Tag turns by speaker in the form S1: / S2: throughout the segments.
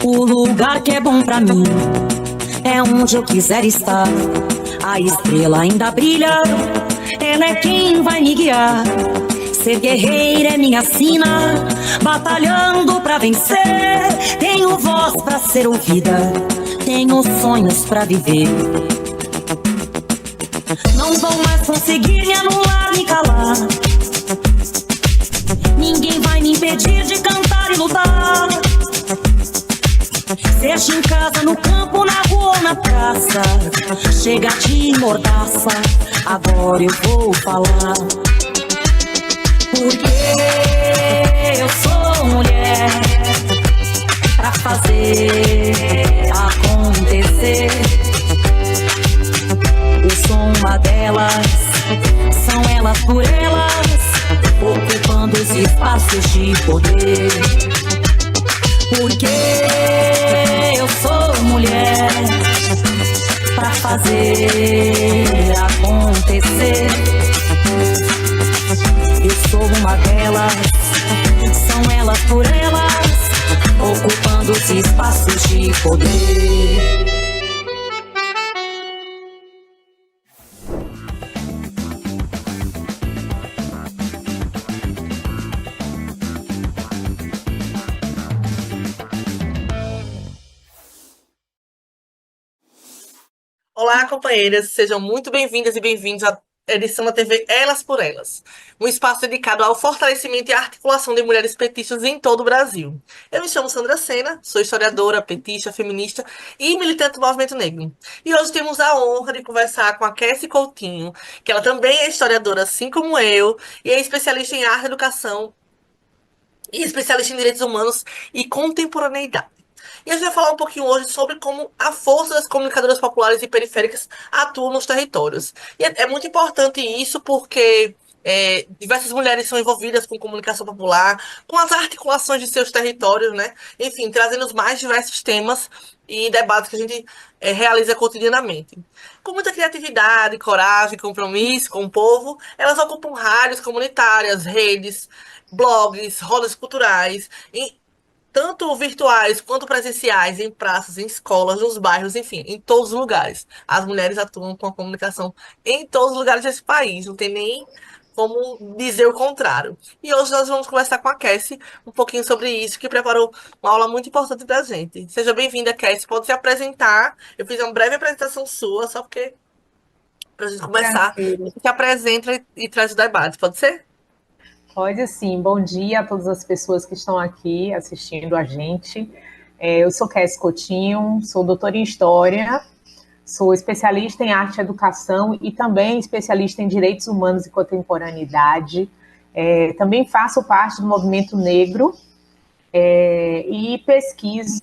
S1: O lugar que é bom pra mim é onde eu quiser estar. A estrela ainda brilha, ela é quem vai me guiar. Ser guerreira é minha sina, batalhando pra vencer. Tenho voz pra ser ouvida, tenho sonhos pra viver. Não vão mais conseguir me anular, me calar. Ninguém vai me impedir de cantar e lutar. Seja em casa, no campo, na rua ou na praça, chega de mordaça, agora eu vou falar. Porque eu sou mulher pra fazer acontecer. Eu sou uma delas, são elas por elas, ocupando os espaços de poder. Porque eu sou mulher pra fazer acontecer. Eu sou uma delas, são elas por elas, ocupando os espaços de poder.
S2: Olá, companheiras, sejam muito bem-vindas e bem-vindos à edição da TV Elas por Elas, um espaço dedicado ao fortalecimento e à articulação de mulheres petistas em todo o Brasil. Eu me chamo Sandra Sena, sou historiadora, petista, feminista e militante do movimento negro. E hoje temos a honra de conversar com a Cassie Coutinho, que ela também é historiadora, assim como eu, e é especialista em arte e educação e especialista em direitos humanos e contemporaneidade. E a gente vai falar um pouquinho hoje sobre como a força das comunicadoras populares e periféricas atuam nos territórios. E é muito importante isso porque diversas mulheres são envolvidas com comunicação popular, com as articulações de seus territórios, né? Enfim, trazendo os mais diversos temas e debates que a gente realiza cotidianamente. Com muita criatividade, coragem, compromisso com o povo, elas ocupam rádios comunitárias, redes, blogs, rodas culturais, tanto virtuais quanto presenciais, em praças, em escolas, nos bairros, enfim, em todos os lugares. As mulheres atuam com a comunicação em todos os lugares desse país, não tem nem como dizer o contrário. E hoje nós vamos conversar com a Cassie um pouquinho sobre isso, que preparou uma aula muito importante pra gente. Seja bem-vinda, Cassie. Pode se apresentar. Eu fiz uma breve apresentação sua, só porque pra gente começar,
S3: Tranquilo.
S2: se apresenta e traz o debate, pode ser?
S3: Pode sim. Bom dia a todas as pessoas que estão aqui assistindo a gente. Eu sou Cassie Coutinho, sou doutora em História, sou especialista em arte e educação e também especialista em direitos humanos e contemporaneidade. Também faço parte do movimento negro e pesquiso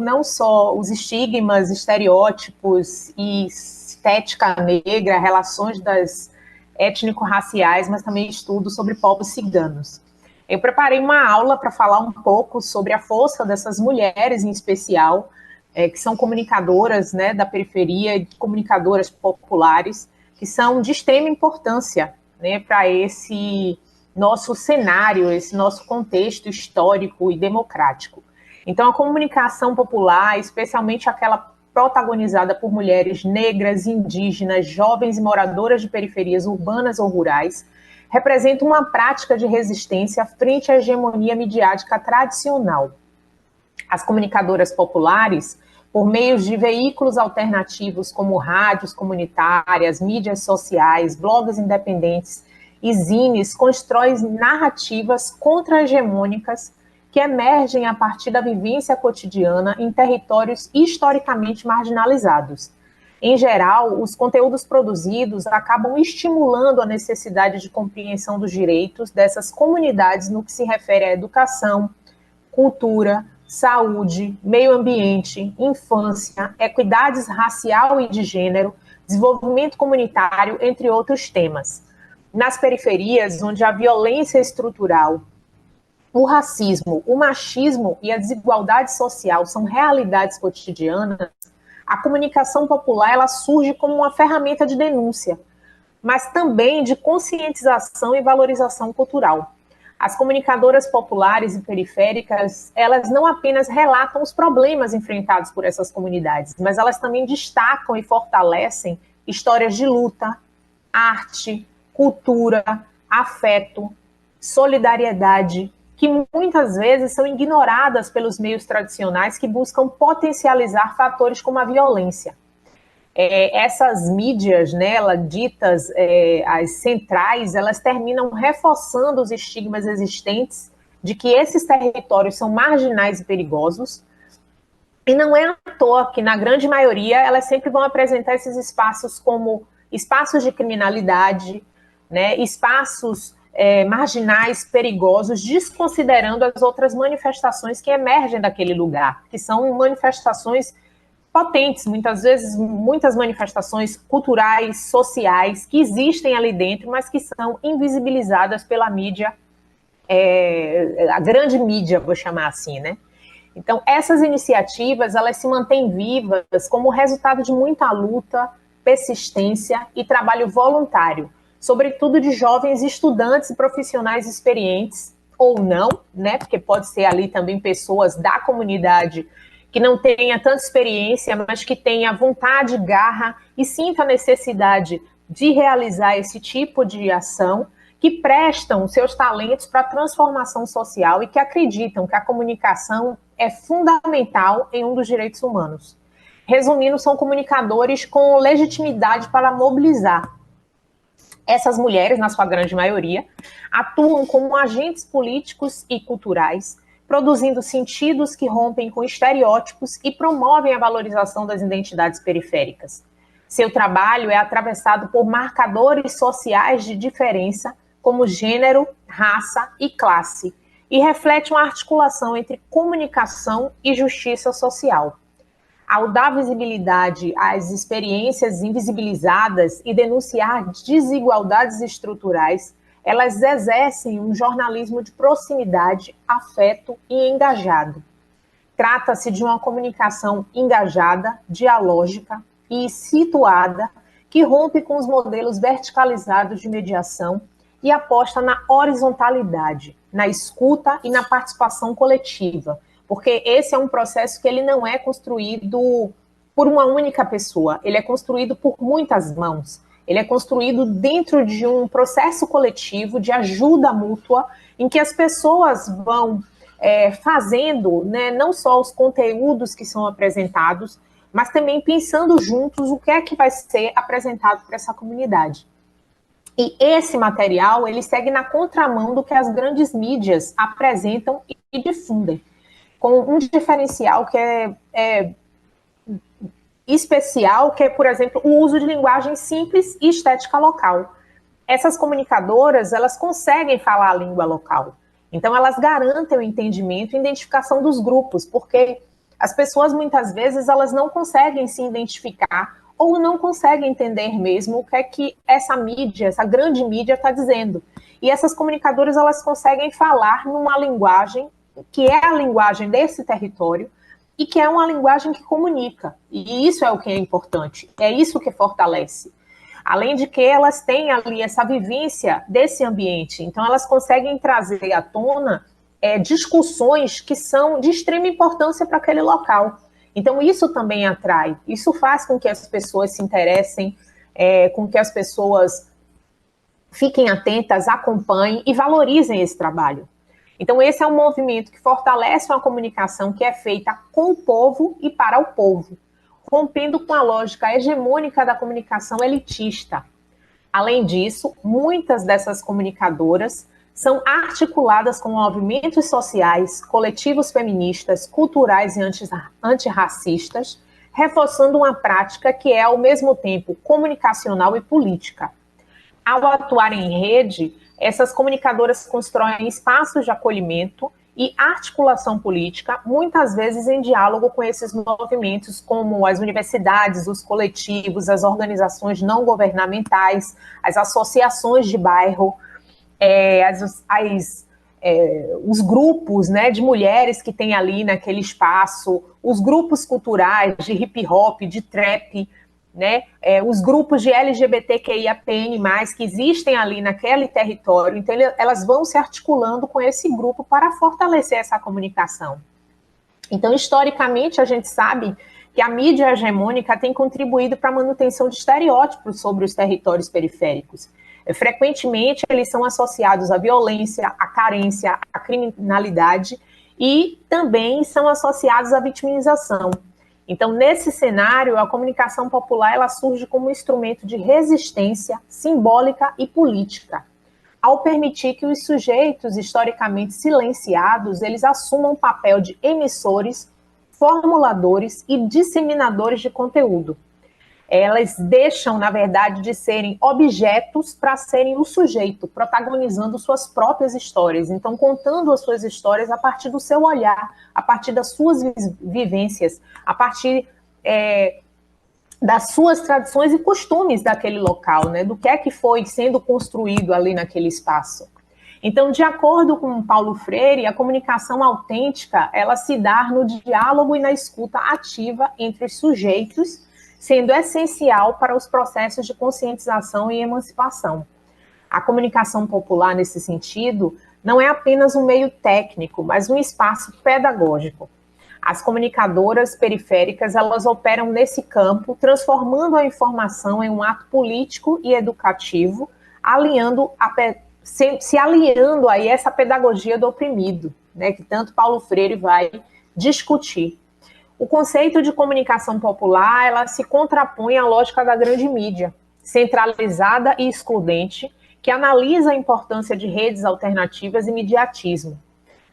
S3: não só os estigmas, estereótipos e estética negra, relações das étnico-raciais, mas também estudo sobre povos ciganos. Eu preparei uma aula para falar um pouco sobre a força dessas mulheres, em especial, que são comunicadoras, né, da periferia, comunicadoras populares, que são de extrema importância, né, para esse nosso cenário, esse nosso contexto histórico e democrático. Então, a comunicação popular, especialmente aquela protagonizada por mulheres negras, indígenas, jovens e moradoras de periferias urbanas ou rurais, representa uma prática de resistência frente à hegemonia midiática tradicional. As comunicadoras populares, por meio de veículos alternativos como rádios comunitárias, mídias sociais, blogs independentes e zines, constroem narrativas contra-hegemônicas que emergem a partir da vivência cotidiana em territórios historicamente marginalizados. Em geral, os conteúdos produzidos acabam estimulando a necessidade de compreensão dos direitos dessas comunidades no que se refere à educação, cultura, saúde, meio ambiente, infância, equidades racial e de gênero, desenvolvimento comunitário, entre outros temas. Nas periferias, onde a violência estrutural, o racismo, o machismo e a desigualdade social são realidades cotidianas, a comunicação popular ela surge como uma ferramenta de denúncia, mas também de conscientização e valorização cultural. As comunicadoras populares e periféricas, elas não apenas relatam os problemas enfrentados por essas comunidades, mas elas também destacam e fortalecem histórias de luta, arte, cultura, afeto, solidariedade, que muitas vezes são ignoradas pelos meios tradicionais que buscam potencializar fatores como a violência. Essas mídias, né, ditas as centrais, elas terminam reforçando os estigmas existentes de que esses territórios são marginais e perigosos, e não é à toa que, na grande maioria, elas sempre vão apresentar esses espaços como espaços de criminalidade, né, espaços marginais, perigosos, desconsiderando as outras manifestações que emergem daquele lugar, que são manifestações potentes, muitas vezes, muitas manifestações culturais, sociais, que existem ali dentro, mas que são invisibilizadas pela mídia, a grande mídia, vou chamar assim, né? Então, essas iniciativas, elas se mantêm vivas como resultado de muita luta, persistência e trabalho voluntário, sobretudo de jovens estudantes e profissionais experientes, ou não, né? Porque pode ser ali também pessoas da comunidade que não tenha tanta experiência, mas que tenha vontade, garra e sinta a necessidade de realizar esse tipo de ação, que prestam seus talentos para a transformação social e que acreditam que a comunicação é fundamental em um dos direitos humanos. Resumindo, são comunicadores com legitimidade para mobilizar. Essas mulheres, na sua grande maioria, atuam como agentes políticos e culturais, produzindo sentidos que rompem com estereótipos e promovem a valorização das identidades periféricas. Seu trabalho é atravessado por marcadores sociais de diferença, como gênero, raça e classe, e reflete uma articulação entre comunicação e justiça social. Ao dar visibilidade às experiências invisibilizadas e denunciar desigualdades estruturais, elas exercem um jornalismo de proximidade, afeto e engajado. Trata-se de uma comunicação engajada, dialógica e situada, que rompe com os modelos verticalizados de mediação e aposta na horizontalidade, na escuta e na participação coletiva, porque esse é um processo que ele não é construído por uma única pessoa, ele é construído por muitas mãos. Ele é construído dentro de um processo coletivo de ajuda mútua, em que as pessoas vão fazendo, né, não só os conteúdos que são apresentados, mas também pensando juntos o que é que vai ser apresentado para essa comunidade. E esse material, ele segue na contramão do que as grandes mídias apresentam e difundem, com um diferencial que é especial, que é, por exemplo, o uso de linguagem simples e estética local. Essas comunicadoras, elas conseguem falar a língua local. Então, elas garantem o entendimento e identificação dos grupos, porque as pessoas, muitas vezes, elas não conseguem se identificar ou não conseguem entender mesmo o que é que essa mídia, essa grande mídia está dizendo. E essas comunicadoras, elas conseguem falar numa linguagem que é a linguagem desse território, e que é uma linguagem que comunica. E isso é o que é importante, é isso que fortalece. Além de que elas têm ali essa vivência desse ambiente, então elas conseguem trazer à tona discussões que são de extrema importância para aquele local. Então isso também atrai, isso faz com que as pessoas se interessem, com que as pessoas fiquem atentas, acompanhem e valorizem esse trabalho. Então, esse é um movimento que fortalece uma comunicação que é feita com o povo e para o povo, rompendo com a lógica hegemônica da comunicação elitista. Além disso, muitas dessas comunicadoras são articuladas com movimentos sociais, coletivos feministas, culturais e antirracistas, reforçando uma prática que é, ao mesmo tempo, comunicacional e política. Ao atuar em rede, essas comunicadoras constroem espaços de acolhimento e articulação política, muitas vezes em diálogo com esses movimentos, como as universidades, os coletivos, as organizações não governamentais, as associações de bairro, os grupos, né, de mulheres que tem ali naquele espaço, os grupos culturais de hip hop, de trap, né, os grupos de LGBTQIAPN+, que existem ali naquele território, então elas vão se articulando com esse grupo para fortalecer essa comunicação. Então, historicamente, a gente sabe que a mídia hegemônica tem contribuído para a manutenção de estereótipos sobre os territórios periféricos. Frequentemente, eles são associados à violência, à carência, à criminalidade e também são associados à vitimização. Então, nesse cenário, a comunicação popular ela surge como um instrumento de resistência simbólica e política, ao permitir que os sujeitos historicamente silenciados, eles assumam o papel de emissores, formuladores e disseminadores de conteúdo. Elas deixam, na verdade, de serem objetos para serem o sujeito, protagonizando suas próprias histórias. Então, contando as suas histórias a partir do seu olhar, a partir das suas vivências, a partir das suas tradições e costumes daquele local, né? Do que é que foi sendo construído ali naquele espaço. Então, de acordo com Paulo Freire, a comunicação autêntica, ela se dá no diálogo e na escuta ativa entre os sujeitos, sendo essencial para os processos de conscientização e emancipação. A comunicação popular, nesse sentido, não é apenas um meio técnico, mas um espaço pedagógico. As comunicadoras periféricas, elas operam nesse campo, transformando a informação em um ato político e educativo, se aliando a essa pedagogia do oprimido, né, que tanto Paulo Freire vai discutir. O conceito de comunicação popular, ela se contrapõe à lógica da grande mídia, centralizada e excludente, que analisa a importância de redes alternativas e mediatismo.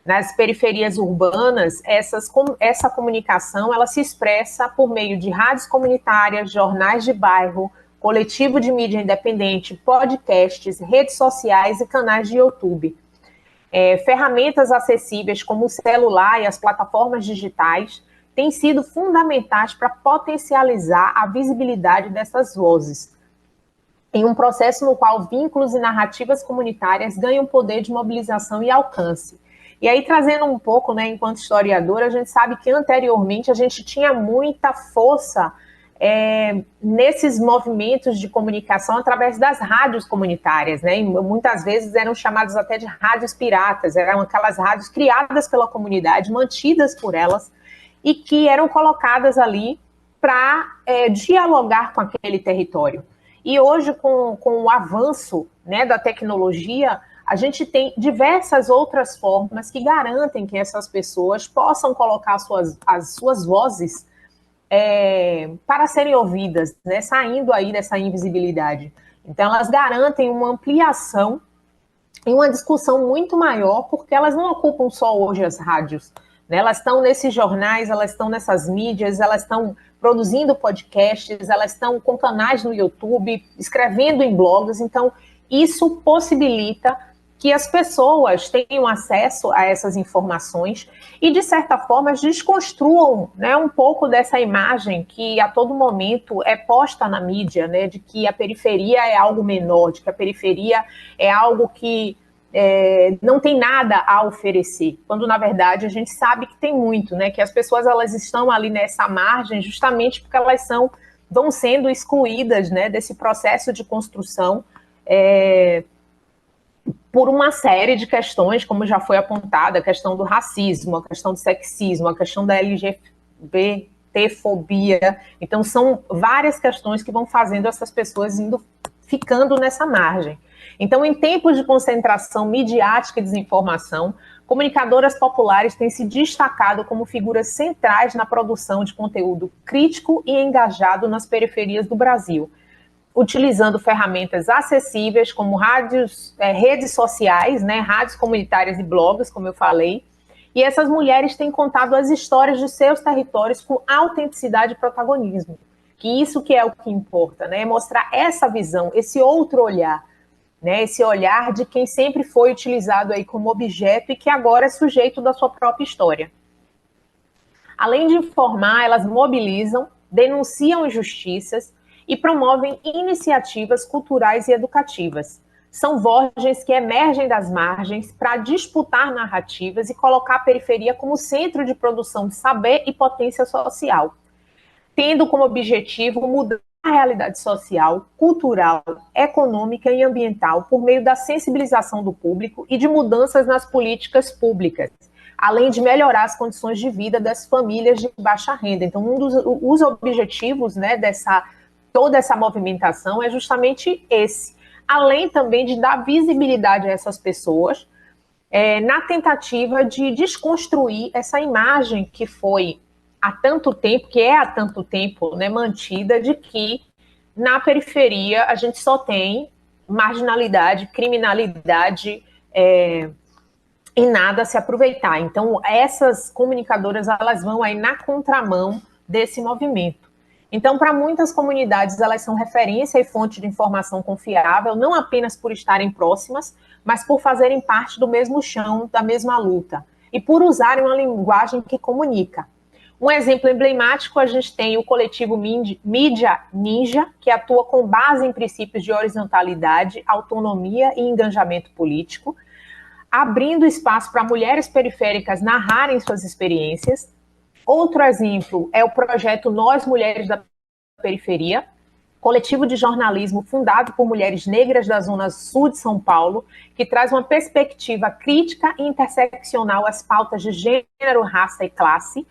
S3: Nas periferias urbanas, essa comunicação ela se expressa por meio de rádios comunitárias, jornais de bairro, coletivo de mídia independente, podcasts, redes sociais e canais de YouTube. Ferramentas acessíveis como o celular e as plataformas digitais têm sido fundamentais para potencializar a visibilidade dessas vozes, em um processo no qual vínculos e narrativas comunitárias ganham poder de mobilização e alcance. E aí, trazendo um pouco, né, enquanto historiadora, a gente sabe que anteriormente a gente tinha muita força nesses movimentos de comunicação através das rádios comunitárias, né? E muitas vezes eram chamadas até de rádios piratas, eram aquelas rádios criadas pela comunidade, mantidas por elas, e que eram colocadas ali para dialogar com aquele território. E hoje, com o avanço, né, da tecnologia, a gente tem diversas outras formas que garantem que essas pessoas possam colocar as suas vozes para serem ouvidas, né, saindo aí dessa invisibilidade. Então, elas garantem uma ampliação e uma discussão muito maior, porque elas não ocupam só hoje as rádios, né? Elas estão nesses jornais, elas estão nessas mídias, elas estão produzindo podcasts, elas estão com canais no YouTube, escrevendo em blogs. Então, isso possibilita que as pessoas tenham acesso a essas informações e, de certa forma, desconstruam, né, um pouco dessa imagem que a todo momento é posta na mídia, né, de que a periferia é algo menor, de que a periferia é algo que não tem nada a oferecer, quando, na verdade, a gente sabe que tem muito, né, que as pessoas elas estão ali nessa margem justamente porque elas vão sendo excluídas, né, desse processo de construção por uma série de questões, como já foi apontada, a questão do racismo, a questão do sexismo, a questão da LGBTfobia. Então, são várias questões que vão fazendo essas pessoas ficando nessa margem. Então, em tempos de concentração midiática e desinformação, comunicadoras populares têm se destacado como figuras centrais na produção de conteúdo crítico e engajado nas periferias do Brasil, utilizando ferramentas acessíveis como redes sociais, né, rádios comunitárias e blogs, como eu falei, e essas mulheres têm contado as histórias de seus territórios com autenticidade e protagonismo, que isso que é o que importa, né, é mostrar essa visão, esse outro olhar, né, esse olhar de quem sempre foi utilizado aí como objeto e que agora é sujeito da sua própria história. Além de informar, elas mobilizam, denunciam injustiças e promovem iniciativas culturais e educativas. São vozes que emergem das margens para disputar narrativas e colocar a periferia como centro de produção de saber e potência social, tendo como objetivo mudar realidade social, cultural, econômica e ambiental por meio da sensibilização do público e de mudanças nas políticas públicas, além de melhorar as condições de vida das famílias de baixa renda. Então, um dos objetivos, né, toda essa movimentação é justamente esse, além também de dar visibilidade a essas pessoas, na tentativa de desconstruir essa imagem que foi há tanto tempo, que é há tanto tempo, né, mantida, de que na periferia a gente só tem marginalidade, criminalidade e nada a se aproveitar. Então, essas comunicadoras, elas vão aí na contramão desse movimento. Então, para muitas comunidades, elas são referência e fonte de informação confiável, não apenas por estarem próximas, mas por fazerem parte do mesmo chão, da mesma luta, e por usarem uma linguagem que comunica. Um exemplo emblemático, a gente tem o coletivo Mídia Ninja, que atua com base em princípios de horizontalidade, autonomia e engajamento político, abrindo espaço para mulheres periféricas narrarem suas experiências. Outro exemplo é o projeto Nós Mulheres da Periferia, coletivo de jornalismo fundado por mulheres negras da Zona Sul de São Paulo, que traz uma perspectiva crítica e interseccional às pautas de gênero, raça e classe.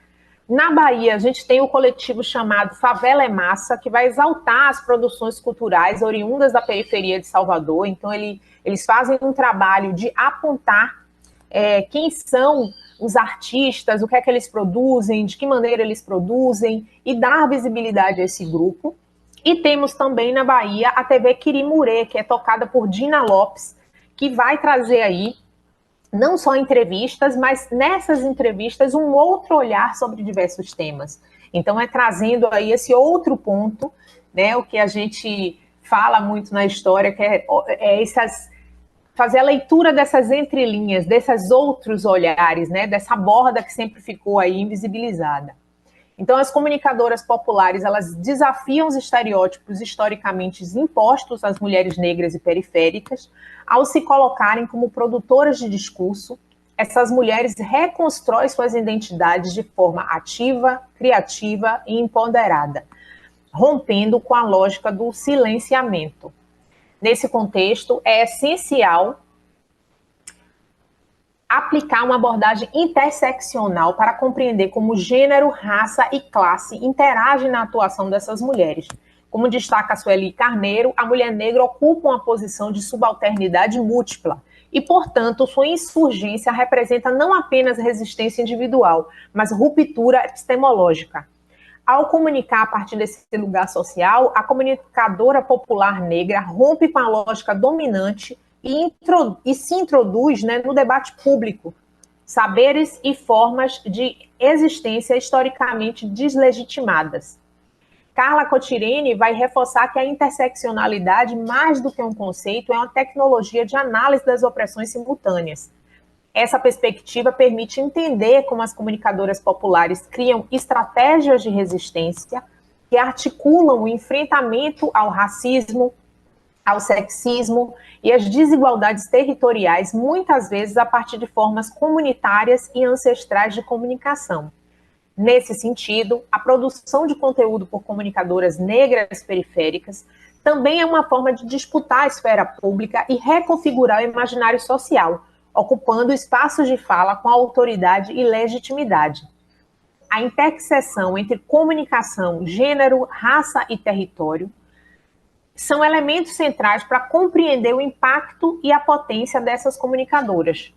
S3: Na Bahia, a gente tem o coletivo chamado Favela é Massa, que vai exaltar as produções culturais oriundas da periferia de Salvador. Então, eles fazem um trabalho de apontar quem são os artistas, o que é que eles produzem, de que maneira eles produzem, e dar visibilidade a esse grupo. E temos também na Bahia a TV Quirimurê, que é tocada por Dina Lopes, que vai trazer aí não só entrevistas, mas nessas entrevistas um outro olhar sobre diversos temas. Então trazendo aí esse outro ponto, né, o que a gente fala muito na história, que fazer a leitura dessas entrelinhas, desses outros olhares, né, dessa borda que sempre ficou aí invisibilizada. Então, as comunicadoras populares, elas desafiam os estereótipos historicamente impostos às mulheres negras e periféricas, ao se colocarem como produtoras de discurso. Essas mulheres reconstroem suas identidades de forma ativa, criativa e empoderada, rompendo com a lógica do silenciamento. Nesse contexto, é essencial aplicar uma abordagem interseccional para compreender como gênero, raça e classe interagem na atuação dessas mulheres. Como destaca Sueli Carneiro, a mulher negra ocupa uma posição de subalternidade múltipla e, portanto, sua insurgência representa não apenas resistência individual, mas ruptura epistemológica. Ao comunicar a partir desse lugar social, a comunicadora popular negra rompe com a lógica dominante e se introduz, né, no debate público, saberes e formas de existência historicamente deslegitimadas. Carla Cotirene vai reforçar que a interseccionalidade, mais do que um conceito, é uma tecnologia de análise das opressões simultâneas. Essa perspectiva permite entender como as comunicadoras populares criam estratégias de resistência que articulam o enfrentamento ao racismo, ao sexismo e às desigualdades territoriais, muitas vezes a partir de formas comunitárias e ancestrais de comunicação. Nesse sentido, a produção de conteúdo por comunicadoras negras periféricas também é uma forma de disputar a esfera pública e reconfigurar o imaginário social, ocupando espaços de fala com autoridade e legitimidade. A interseção entre comunicação, gênero, raça e território são elementos centrais para compreender o impacto e a potência dessas comunicadoras.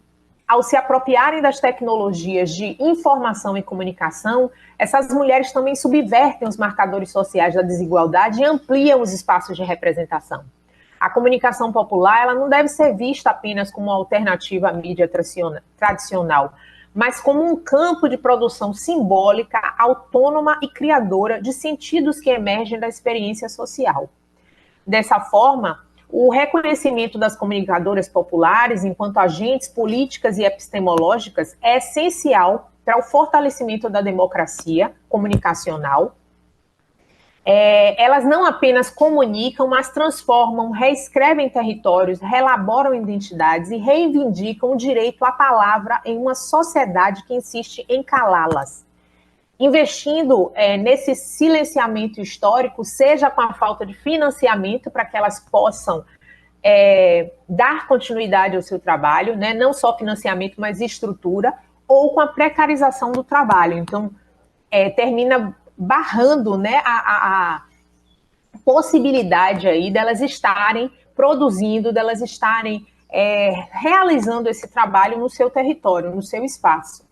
S3: Ao se apropriarem das tecnologias de informação e comunicação, essas mulheres também subvertem os marcadores sociais da desigualdade e ampliam os espaços de representação. A comunicação popular, ela não deve ser vista apenas como uma alternativa à mídia tradicional, mas como um campo de produção simbólica, autônoma e criadora de sentidos que emergem da experiência social. Dessa forma, o reconhecimento das comunicadoras populares enquanto agentes políticas e epistemológicas é essencial para o fortalecimento da democracia comunicacional. Elas não apenas comunicam, mas transformam, reescrevem territórios, relaboram identidades e reivindicam o direito à palavra em uma sociedade que insiste em calá-las. investindo nesse silenciamento histórico, seja com a falta de financiamento para que elas possam dar continuidade ao seu trabalho, né? Não só financiamento, mas estrutura, ou com a precarização do trabalho. Então, termina barrando, né, a possibilidade aí delas estarem produzindo, delas estarem realizando esse trabalho no seu território, no seu espaço.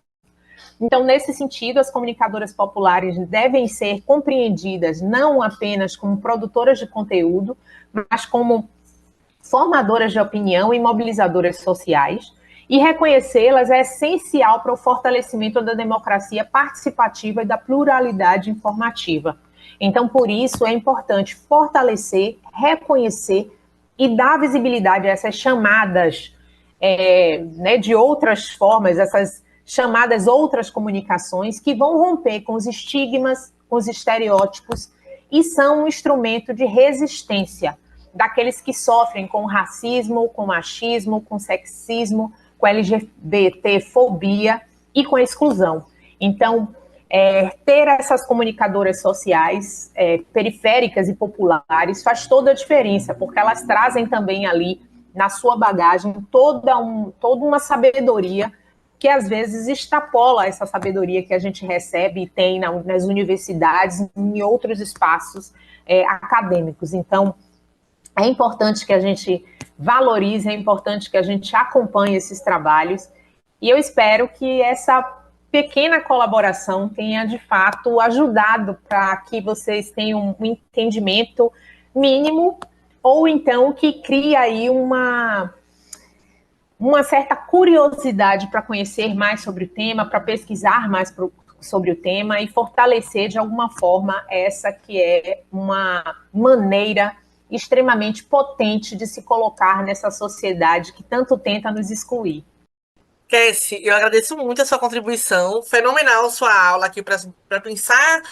S3: Então, nesse sentido, as comunicadoras populares devem ser compreendidas não apenas como produtoras de conteúdo, mas como formadoras de opinião e mobilizadoras sociais, e reconhecê-las é essencial para o fortalecimento da democracia participativa e da pluralidade informativa. Então, por isso, é importante fortalecer, reconhecer e dar visibilidade a essas chamadas né, de outras formas, essas chamadas outras comunicações que vão romper com os estigmas, com os estereótipos e são um instrumento de resistência daqueles que sofrem com racismo, com machismo, com sexismo, com LGBTfobia e com a exclusão. Então, ter essas comunicadoras sociais periféricas e populares faz toda a diferença, porque elas trazem também ali, na sua bagagem, toda uma sabedoria que às vezes extrapola essa sabedoria que a gente recebe e tem nas universidades e em outros espaços acadêmicos. Então, é importante que a gente valorize, é importante que a gente acompanhe esses trabalhos, e eu espero que essa pequena colaboração tenha, de fato, ajudado para que vocês tenham um entendimento mínimo, ou então que crie aí uma certa curiosidade para conhecer mais sobre o tema, para pesquisar mais sobre o tema e fortalecer, de alguma forma, essa que é uma maneira extremamente potente de se colocar nessa sociedade que tanto tenta nos excluir.
S2: Cassie, eu agradeço muito a sua contribuição, fenomenal sua aula aqui para pensar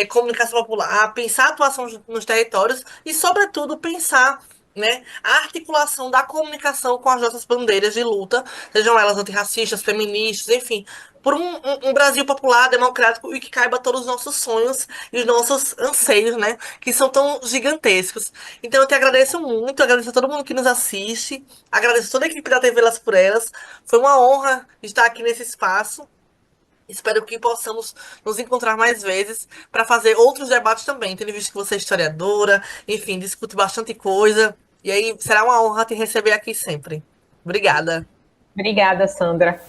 S2: comunicação popular, pensar atuação nos territórios e, sobretudo, pensar, né, a articulação da comunicação com as nossas bandeiras de luta, sejam elas antirracistas, feministas, enfim, por um Brasil popular, democrático e que caiba todos os nossos sonhos e os nossos anseios, né, que são tão gigantescos. Então eu te agradeço muito, agradeço a todo mundo que nos assiste, agradeço toda a equipe da TV Elas por Elas. Foi uma honra estar aqui nesse espaço. Espero que possamos nos encontrar mais vezes para fazer outros debates também, tendo visto que você é historiadora, enfim, discute bastante coisa. E aí será uma honra te receber aqui sempre. Obrigada.
S3: Obrigada, Sandra.